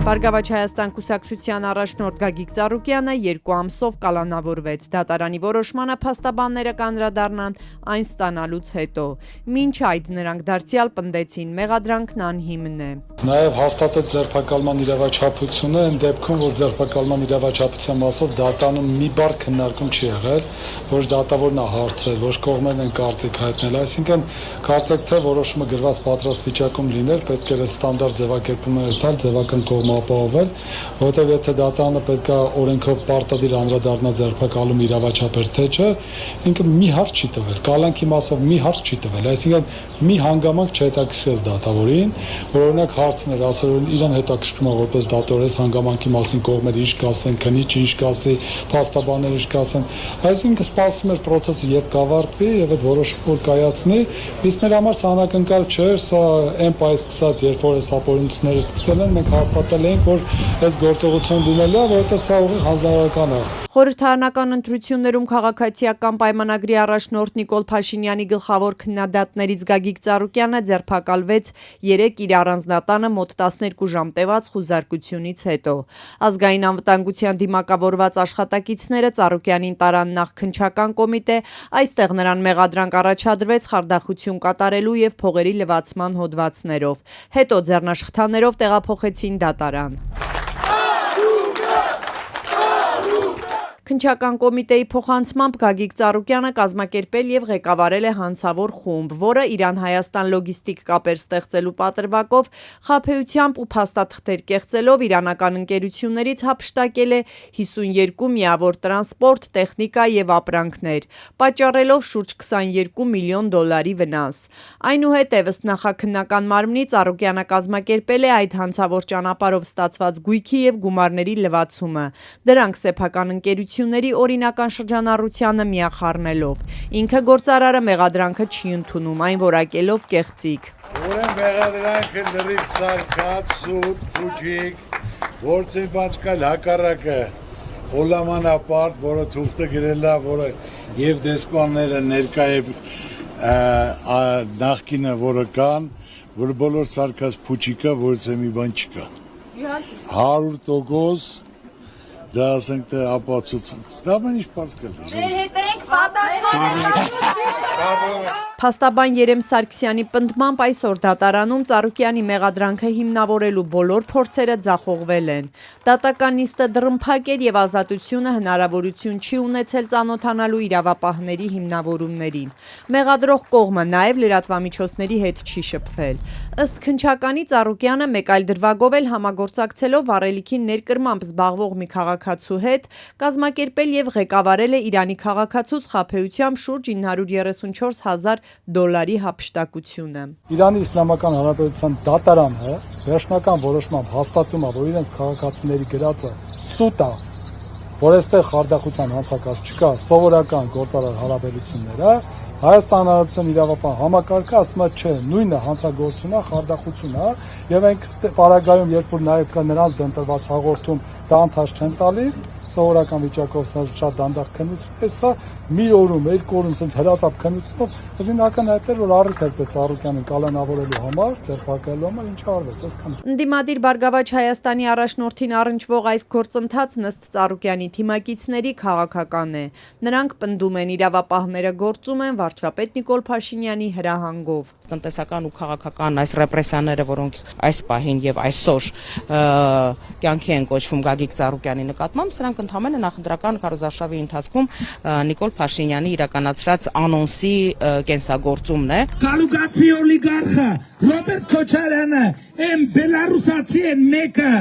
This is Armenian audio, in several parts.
Բարգավաճ Հայաստան կուսակցության առաջնորդ Գագիկ Ծառուկյանը 2 ամսով կալանավորվեց։ Դատարանի որոշմանը փաստաբանները կանդրադառնան այն ստանալուց հետո։ Մինչ այդ նրանք դարձյալ պնդեցին մեղադրանքն անհիմն է։ Նաև հաստատեց ձերբակալման իրավաչափությունը, այն դեպքում, որ ձերբակալման իրավաչափության մասով դատանում մի բառ քննարկում չի եղել, ոչ դատավորն է հարցրել, ոչ կողմերն են կարծիք հայտնել, այսինքն կարծեք թե որոշումը գրված պատրաստ վիճակում լիներ, պետք էր ստանդարտ ձևակերպումներ տալ, ձևական կողմը ապահովել, որովհետև եթե դատանը պետք է օրենքով պարտադիր անդրադառնա ձերբակալում իրավաչափեր թե չէ, ինքը մի հարց չի տվել, կալանքի մասով մի հարց չի տվել, այսինքն մի հանգամանք չհետաքրքրեց դատավորին, որ օրինակ հարցներ ասել, որ իրեն հետաքրքրում է որպես դատորես հանգամանքի մասին կողմերը ինչ կասեն, քնիչ ինչ կասի, փաստաբանները ինչ կասեն, այսինքն սպասում էր process-ը երբ կավարտվի եւ այդ որոշումը որ կայացնի, իսկ մեր համար սա անակնկալ չէր, սա այն պայս սկսած երբ որ այս ապօրինությունները սկսել են, մենք հաստատել էինք, որ այս գործողություն լինելու է, որովհետեւ սա ուղիղ հանձնարարական է։ Խորհրդարանական ընտրություններում քաղաքացիական պայմանագրի առաջնորդ Նիկոլ Փաշինյանի գլխավոր քննադատներից Գագիկ Ծառուկյանը ձերբակալվեց 3 իր առանձնատանը մոտ 12 ժամ տևած խուզարկությունից հետո։ Ազգային անվտանգության դիմակավորված աշխատակիցները Ծառուկյանին տարան նախ քննչական կոմիտե, այստեղ նրան մեղադրանք առաջադրվեց խարդախություն կատարելու եւ փողերի լվացման հոդվածներով։ Հետո ձեռնաշխտաներով տեղափոխեցին դատարան։ Քննչական կոմիտեի փոխանցմամբ Գագիկ Ծառուկյանը կազմակերպել եւ ղեկավարել է հանցավոր խումբ, որը Իրան-Հայաստան լոգիստիկ կապեր ստեղծելու պատրվակով խաբեությամբ ու փաստաթղթեր կեղծելով իրանական ընկերություններից հափշտակել է 52 միավոր տրանսպորտ, տեխնիկա եւ ապրանքներ, պատճառելով շուրջ 22 միլիոն դոլարի վնաս։ Այնուհետև ըստ նախաքննական մարմնի Ծառուկյանը կազմակերպել է այդ հանցավոր ճանապարհով ստացված գույքի եւ գումարների լվացումը։ Դրանք սեփական ընկերությունների օրինական շրջանառությանը միախառնելով։ Ինքը գործարարը մեղադրանքը չի ընդունում, այն որակելով կեղծիք։ Ուրեմն մեղադրանքը լրիվ սարկած, սուտ, փուջիկ, որցին բացկալ հակառակը հոլամանապարտ, որը թուղթը գրել է, որը եւ դեսպանները ներկա եւ նախկինը որը կան, որ բոլոր սարկած փուջիկը որցե մի բան չկա։ 100% դա ասենք թե ապացուցում։ Դա մենիշ պասկալ։ Մեր հետ ենք պատասխան։ Փաստաբան Երեմ Սարգսյանի պնդմամբ այսօր դատարանում Ծառուկյանի մեղադրանքը հիմնավորելու բոլոր փորձերը ձախողվել են։ Դատական նիստը դռնփակ էր եւ ազատությունը հնարավորություն չի ունեցել ծանոթանալու իրավապահների հիմնավորումներին։ Մեղադրող կողմը նաեւ լրատվամիջոցների հետ չի շփվել։ Ըստ քննչականի Ծառուկյանը մեկ այլ դրվագով էլ համագործակցելով վառելիքի ներկրմամբ զբաղվող մի քաղաքացու հետ կազմակերպել եւ ղեկավարել է Իրանի քաղաքացուց խաբեությամբ շուրջ 934,000 դոլարի հափշտակությունը։ Իրանի Իսլամական Հանրապետության դատարանը վերջնական որոշմամբ հաստատում է, որ իրենց քաղաքացիների գրածը սուտ է, որ այստեղ խարդախության հանցակարգ չկա, սովորական գործարար հարաբերությունները, Հայաստան Հանրապետության իրավապահ համակարգը ասում է չէ, նույնը հանցագործություն է, խարդախություն է, եւ այն պարագայում, երբ որ նաեւ կա նրանց դեմ տրված հաղորդում, դա անթաշ չեն տալիս, սովորական վիճակով սա շատ դանդաղ քննություն է, սա մի օրում, 2 օրում sense հրատապ քննությունով, ասին ակնհայտել որ առիթ էր պետք Ծառուկյանին կալանավորելու համար, ձերբակալելու համար ինչ արվեց, այսքան։ Ընդդիմադիր Բարգավաճ Հայաստանի առաջնորդին առնչվող այս գործընթացն ըստ Ծառուկյանի թիմակիցների քաղաքական է։ Նրանք պնդում են իրավապահները գործում են վարչապետ Նիկոլ Փաշինյանի հրահանգով։ Տնտեսական ու քաղաքական այս ռեպրեսիաները, որոնք այս պահին եւ այսօր կյանքի են կոչվում Գագիկ Ծառուկյանի նկատմամբ, սրանք ընդհանրապես նախընտրական քարոզարշավի ընթացքում Նիկոլ Փաշինյանի իրականացրած անոնսի կենսագործումն է։ Գալուգացի օլիգարխը Ռոբերտ Քոչարյանը այն բելարուսացի են մեկը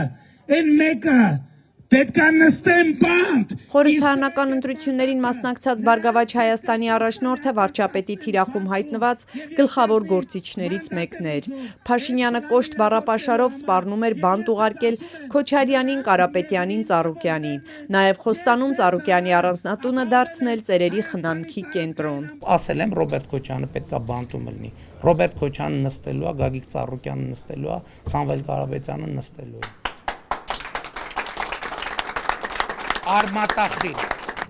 պետք է նստեն բանտ։ Խորհրդարանական ընտրություններին մասնակցած Բարգավաճ Հայաստանի առաջնորդը վարչապետի թիրախում հայտնված գլխավոր գործիչներից մեկն էր։ Փաշինյանը կոշտ բառապաշարով սպառնում էր բանտ ուղարկել Քոչարյանին, Կարապետյանին, Ծառուկյանին։ Նաև խոստանում Ծառուկյանի առանձնատունը դարձնել ծերերի խնամքի կենտրոն։ Ասել եմ Ռոբերտ Քոչյանը պետք է բանտում լինի։ Ռոբերտ Քոչյանը նստելու է, Գագիկ Ծառուկյանը նստելու է, Սամվել Կարապետյանը նստելու է։ Արմատախիլ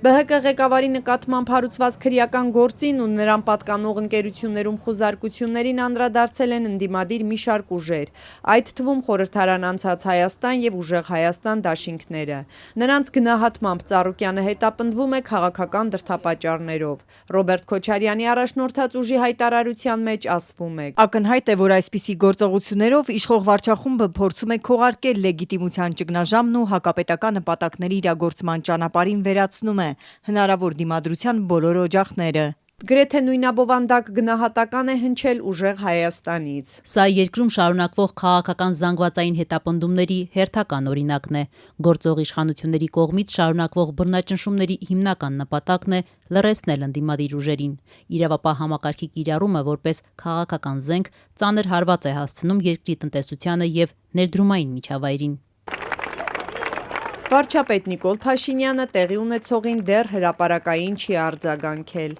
ԲՀԿ ղեկավարի նկատմամբ հարուցված քրեական գործին ու նրան պատկանող ընկերություններում խուզարկություններին անդրադարձել են ընդդիմադիր մի շարք ուժեր, այդ թվում Խորհրդարան անցած Հայաստան եւ Ուժեղ Հայաստան դաշինքները։ Նրանց գնահատմամբ Ծառուկյանը հետապնդվում է քաղաքական դրդապատճառներով։ Ռոբերտ Քոչարյանի առաջնորդած ուժի հայտարարության մեջ ասվում է. Ակնհայտ է, որ այսպիսի գործողություններով իշխող վարչախումբը փորձում է քողարկել լեգիտիմության ճգնաժամն ու հակապետական նպատակների իրագործման ճանապարհին վերացնում է հնարավոր դիմադրության բոլոր օջախները։ Գրեթե նույնաբովանդակ գնահատական է հնչել Ուժեղ Հայաստանից։ Սա երկրում շարունակվող քաղաքական զանգվածային հետապնդումների հերթական օրինակն է։ Գործող իշխանությունների կողմից շարունակվող բռնաճնշումների հիմնական նպատակն է լռեցնել ընդդիմադիր ուժերին։ Իրավապահ համակարգի կիրառումը որպես քաղաքական զենք ծանր հարված է հասցնում երկրի տնտեսությանը եւ ներդրումային միջավայրին։ Վարչապետ Նիկոլ Փաշինյանը տեղի ունեցողին դեռ հրապարակային չի արձագանքել։